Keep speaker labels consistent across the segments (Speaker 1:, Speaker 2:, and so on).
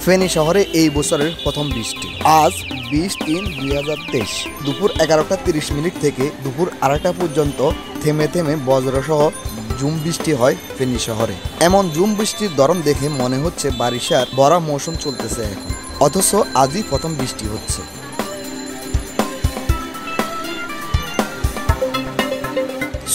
Speaker 1: ফেনী শহরে এই বছরের প্রথম বৃষ্টি। আজ 20/3/2023 দুপুর 11:30 থেকে দুপুর 2:30 পর্যন্ত থেমে থেমে বজ্রসহ ঝুম বৃষ্টি হয় ফেনী শহরে। এমন ঝুম বৃষ্টির ধরন দেখে মনে হচ্ছে বারিশার ভরা মৌসুম চলতেছে এখন, অথচ আজই প্রথম বৃষ্টি হচ্ছে।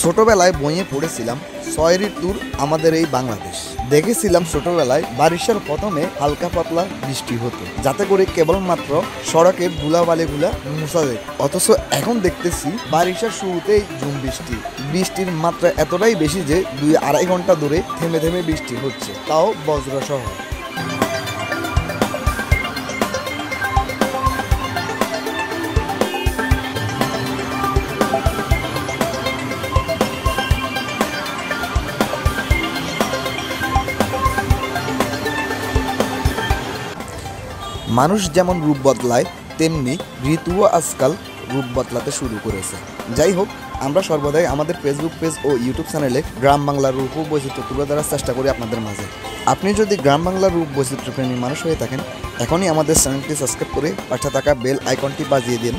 Speaker 1: ছোটবেলায় বইয়ে পড়েছিলাম শহরের ট্যুর আমাদের এই বাংলাদেশ। দেখেছিলাম ছোটবেলায় বারিশার প্রথমে হালকা পাতলা বৃষ্টি হতো, যাতে করে কেবলমাত্র সড়কের ধুলাবালিগুলা মুছা যেত। অথচ এখন দেখতেছি বারিশার শুরুতেই ঝুম বৃষ্টি। বৃষ্টির মাত্রা এতটাই বেশি যে 2-2.5 ঘন্টা ধরে থেমে থেমে বৃষ্টি হচ্ছে, তাও বজ্রসহ। মানুষ যেমন রূপ বদলায়, তেমনি ঋতুও আজকাল রূপ বদলাতে শুরু করেছে। যাই হোক, আমরা সর্বদাই আমাদের ফেসবুক পেজ ও ইউটিউব চ্যানেলে গ্রাম বাংলার রূপ ও বৈচিত্র্য তুলে ধরার চেষ্টা করি আপনাদের মাঝে। আপনি যদি গ্রাম বাংলার রূপ বৈচিত্র্য প্রেমী মানুষ হয়ে থাকেন, এখনই আমাদের চ্যানেলটি সাবস্ক্রাইব করে পাশে থাকা বেল আইকনটি বাজিয়ে দিন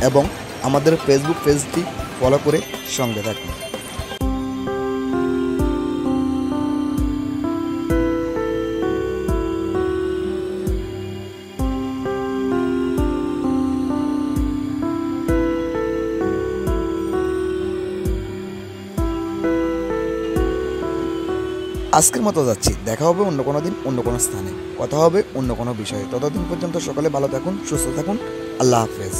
Speaker 1: এবং আমাদের ফেসবুক পেজটি ফলো করে সঙ্গে থাকুন। আজকের মতো যাচ্ছি, দেখা হবে অন্য কোনো দিন, অন্য কোনো স্থানে, কথা হবে অন্য কোনো বিষয়ে। ততদিন পর্যন্ত সকলে ভালো থাকুন, সুস্থ থাকুন। আল্লাহ হাফেজ।